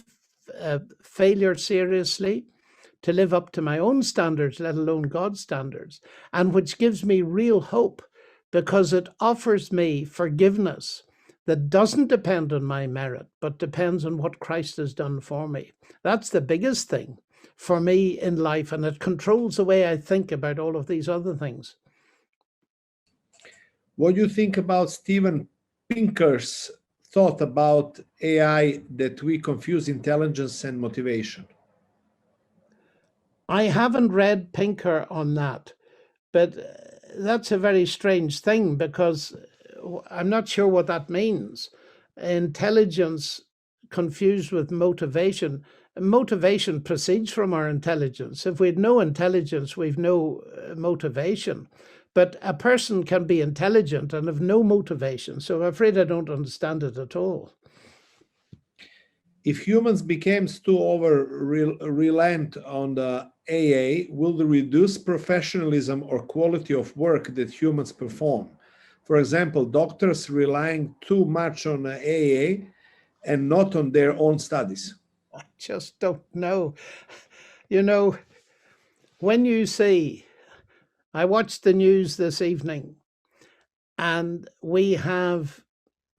failure seriously to live up to my own standards, let alone God's standards, and which gives me real hope, because it offers me forgiveness that doesn't depend on my merit, but depends on what Christ has done for me. That's the biggest thing for me in life, and it controls the way I think about all of these other things. What do you think about Steven Pinker's thought about AI, that we confuse intelligence and motivation? I haven't read Pinker on that, but that's a very strange thing, because I'm not sure what that means. Intelligence confused with motivation. Motivation proceeds from our intelligence. If we had no intelligence, we've no motivation. But a person can be intelligent and have no motivation. So I'm afraid I don't understand it at all. If humans became too reliant on the AA, will they reduce professionalism or quality of work that humans perform? For example, doctors relying too much on AA and not on their own studies. I just don't know. You know, when you see, I watched the news this evening, and we have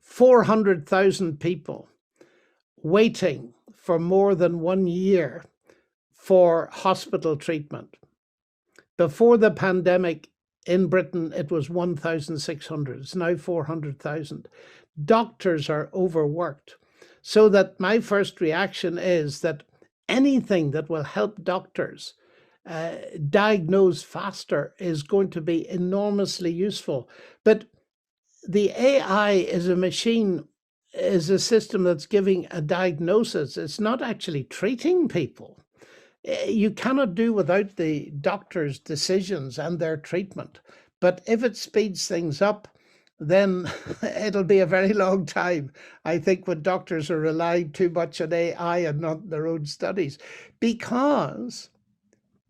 400,000 people waiting for more than 1 year for hospital treatment. Before the pandemic in Britain, it was 1,600. It's now 400,000. Doctors are overworked. So that my first reaction is that anything that will help doctors diagnose faster is going to be enormously useful. But the AI is a machine, is a system that's giving a diagnosis. It's not actually treating people. You cannot do without the doctor's decisions and their treatment. But if it speeds things up, then it'll be a very long time, I think, when doctors are relying too much on AI and not their own studies, because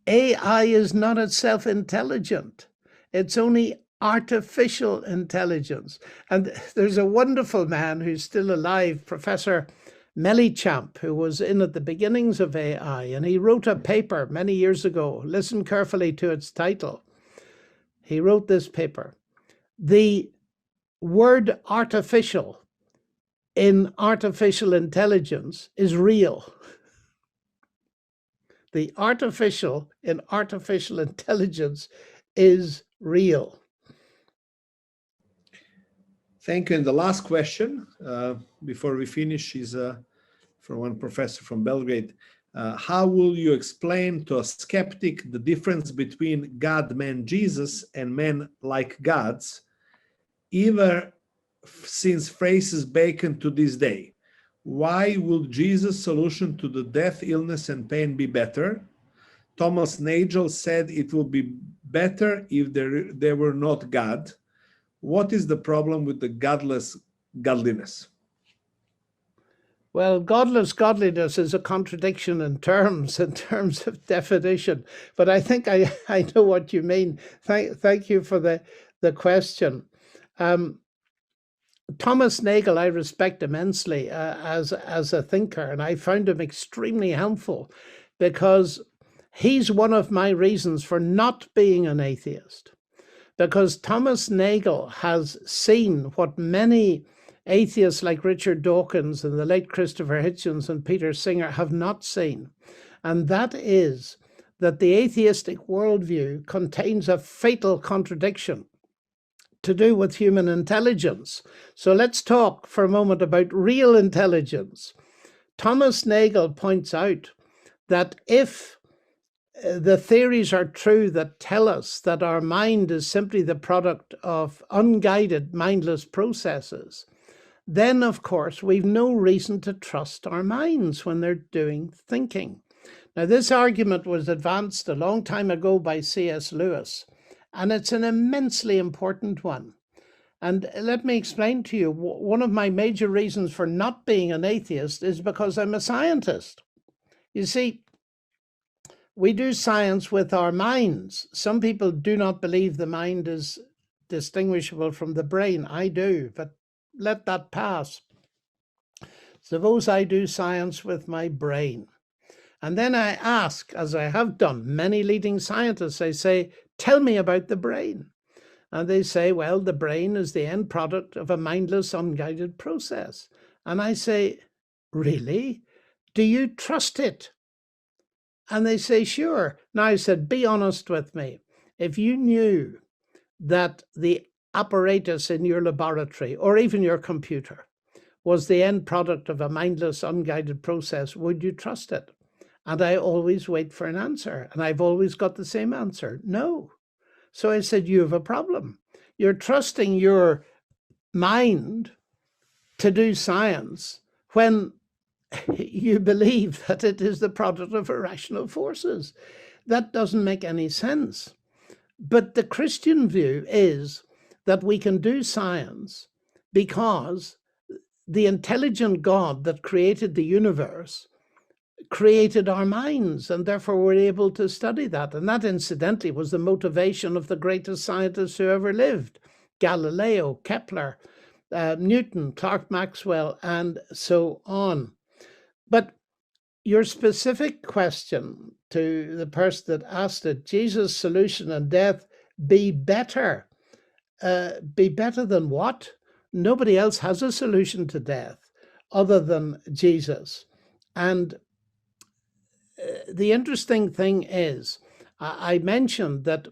AI is not itself intelligent. It's only artificial intelligence. And there's a wonderful man who's still alive, Professor Mellichamp, who was in at the beginnings of AI, and he wrote a paper many years ago. Listen carefully to its title. He wrote this paper: the word artificial in artificial intelligence is real. The artificial in artificial intelligence is real. Thank you. And the last question, before we finish, is from one professor from Belgrade. How will you explain to a skeptic the difference between God-man Jesus and men like gods, even since phrases Bacon to this day? Why will Jesus' solution to the death, illness, and pain be better? Thomas Nagel said it will be better if they were not God. What is the problem with the godless godliness? Well, godless godliness is a contradiction in terms of definition, but I think I know what you mean. Thank you for the question. Thomas Nagel, I respect immensely as a thinker, and I found him extremely helpful because he's one of my reasons for not being an atheist. Because Thomas Nagel has seen what many atheists like Richard Dawkins and the late Christopher Hitchens and Peter Singer have not seen. And that is that the atheistic worldview contains a fatal contradiction to do with human intelligence. So let's talk for a moment about real intelligence. Thomas Nagel points out that if the theories are true that tell us that our mind is simply the product of unguided, mindless processes, then, of course, we've no reason to trust our minds when they're doing thinking. Now, this argument was advanced a long time ago by C.S. Lewis, and it's an immensely important one. And let me explain to you, one of my major reasons for not being an atheist is because I'm a scientist. You see, we do science with our minds. Some people do not believe the mind is distinguishable from the brain. I do, but let that pass. Suppose I do science with my brain. And then I ask, as I have done many leading scientists, I say, tell me about the brain. And they say, well, the brain is the end product of a mindless, unguided process. And I say, really? Do you trust it? And they say, sure. Now I said, be honest with me. If you knew that the apparatus in your laboratory or even your computer was the end product of a mindless, unguided process, would you trust it? And I always wait for an answer. And I've always got the same answer, no. So I said, you have a problem. You're trusting your mind to do science when you believe that it is the product of irrational forces. That doesn't make any sense. But the Christian view is that we can do science because the intelligent God that created the universe created our minds, and therefore we're able to study that. And that, incidentally, was the motivation of the greatest scientists who ever lived: Galileo, Kepler, Newton, Clerk Maxwell, and so on. But your specific question to the person that asked it, Jesus' solution on death, be better. Be better than what? Nobody else has a solution to death other than Jesus. And the interesting thing is, I mentioned that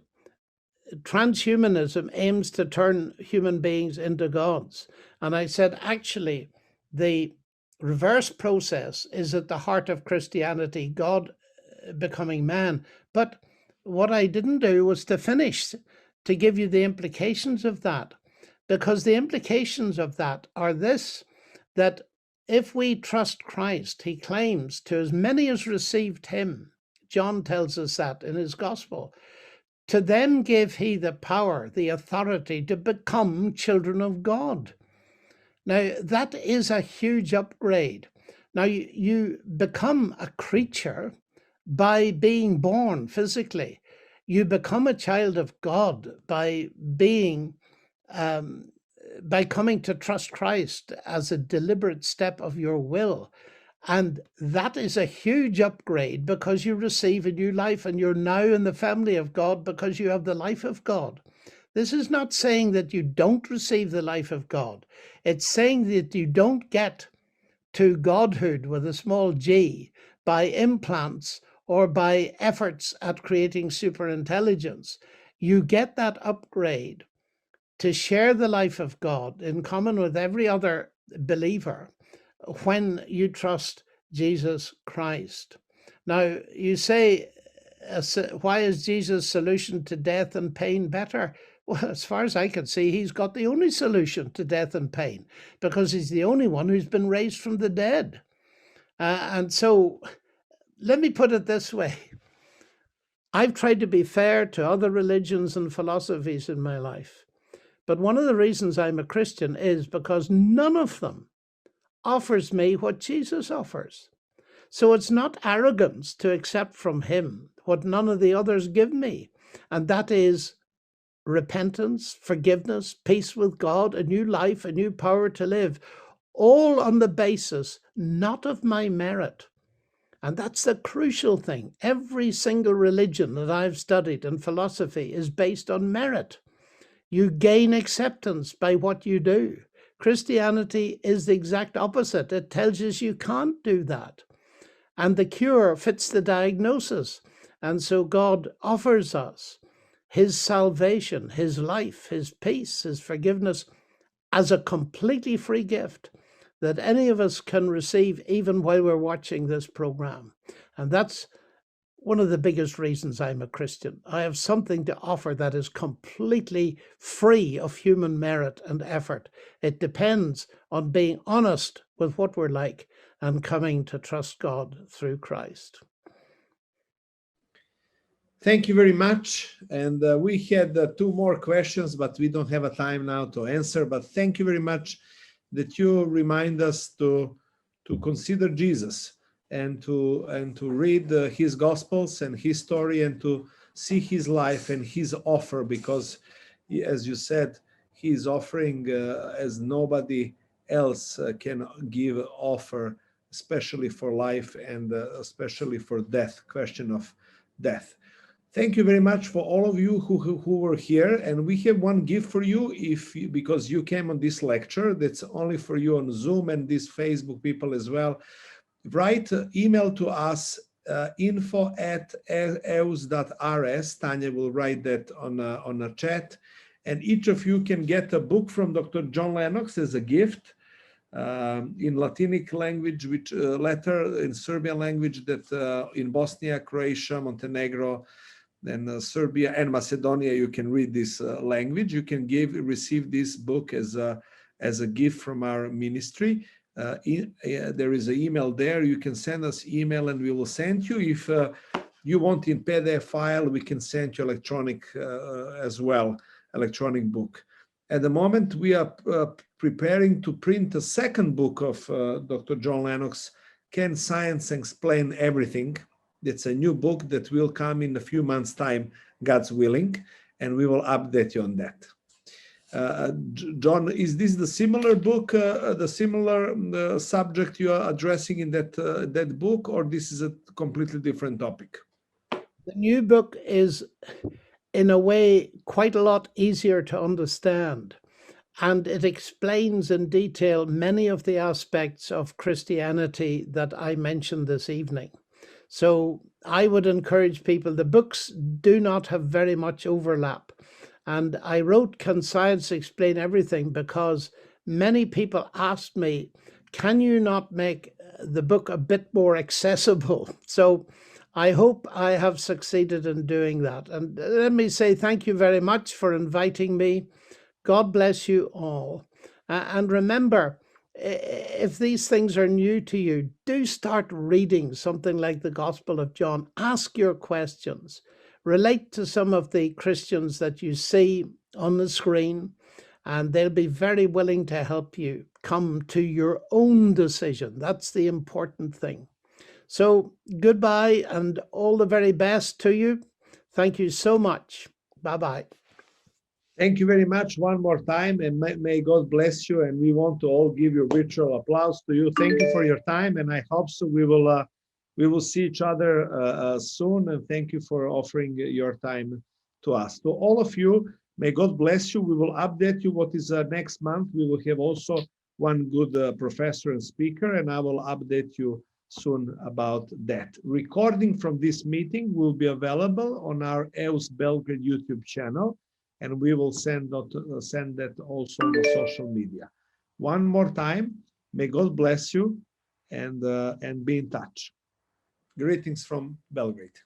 transhumanism aims to turn human beings into gods. And I said, actually, the reverse process is at the heart of Christianity, God becoming man. But what I didn't do was to finish, to give you the implications of that. Because the implications of that are this, that if we trust Christ, he claims, to as many as received him, John tells us that in his gospel. To them gave he the power, the authority to become children of God. Now, that is a huge upgrade. Now, you become a creature by being born physically. You become a child of God by being, by coming to trust Christ as a deliberate step of your will. And that is a huge upgrade because you receive a new life and you're now in the family of God because you have the life of God. This is not saying that you don't receive the life of God. It's saying that you don't get to godhood with a small g by implants or by efforts at creating superintelligence. You get that upgrade to share the life of God in common with every other believer when you trust Jesus Christ. Now, you say, why is Jesus' solution to death and pain better? Well, as far as I can see, he's got the only solution to death and pain because he's the only one who's been raised from the dead. And so let me put it this way. I've tried to be fair to other religions and philosophies in my life. But one of the reasons I'm a Christian is because none of them offers me what Jesus offers. So it's not arrogance to accept from him what none of the others give me. And that is repentance, forgiveness, peace with God, a new life, a new power to live, all on the basis not of my merit. And that's the crucial thing. Every single religion that I've studied and philosophy is based on merit. You gain acceptance by what you do. Christianity is the exact opposite. It tells us you can't do that. And the cure fits the diagnosis. And so God offers us his salvation, his life, his peace, his forgiveness as a completely free gift that any of us can receive even while we're watching this program. And that's one of the biggest reasons I'm a Christian. I have something to offer that is completely free of human merit and effort. It depends on being honest with what we're like and coming to trust God through Christ. Thank you very much. And we had two more questions, but we don't have a time now to answer. But thank you very much that you remind us to consider Jesus and to read his Gospels and his story and to see his life and his offer, because as you said, he is offering as nobody else can give offer, especially for life and especially for death, question of death. Thank you very much for all of you who were here, and we have one gift for you because you came on this lecture. That's only for you on Zoom and these Facebook people as well. Write email to us info@eus.rs. Tanya will write that on a chat, and each of you can get a book from Dr. John Lennox as a gift. In Latinic language, which letter in Serbian language, that in Bosnia, Croatia, Montenegro, then Serbia and Macedonia, you can read this language. You can receive this book as a gift from our ministry. There is an email there. You can send us email and we will send you. If you want in PDF file, we can send you electronic as well, electronic book. At the moment, we are preparing to print a second book of Dr. John Lennox, Can Science Explain Everything? It's a new book that will come in a few months' time, God's willing, and we will update you on that. John, is this the similar book, the similar subject you are addressing in that book, or this is a completely different topic? The new book is, in a way, quite a lot easier to understand, and it explains in detail many of the aspects of Christianity that I mentioned this evening. So I would encourage people, the books do not have very much overlap. And I wrote Can Science Explain Everything because many people asked me, can you not make the book a bit more accessible? So I hope I have succeeded in doing that. And let me say thank you very much for inviting me. God bless you all. And remember, if these things are new to you, do start reading something like the Gospel of John. Ask your questions. Relate to some of the Christians that you see on the screen, and they'll be very willing to help you come to your own decision. That's the important thing. So goodbye and all the very best to you. Thank you so much. Bye-bye. Thank you very much one more time, and may God bless you. And we want to all give you virtual applause to you. Thank you for your time, and I hope so we will see each other soon. And thank you for offering your time to us. To all of you, may God bless you. We will update you what is next month. We will have also one good professor and speaker, and I will update you soon about that. Recording from this meeting will be available on our EUS Belgrade YouTube channel, and we will send that also on the social media. One more time, may God bless you, and be in touch. Greetings from Belgrade.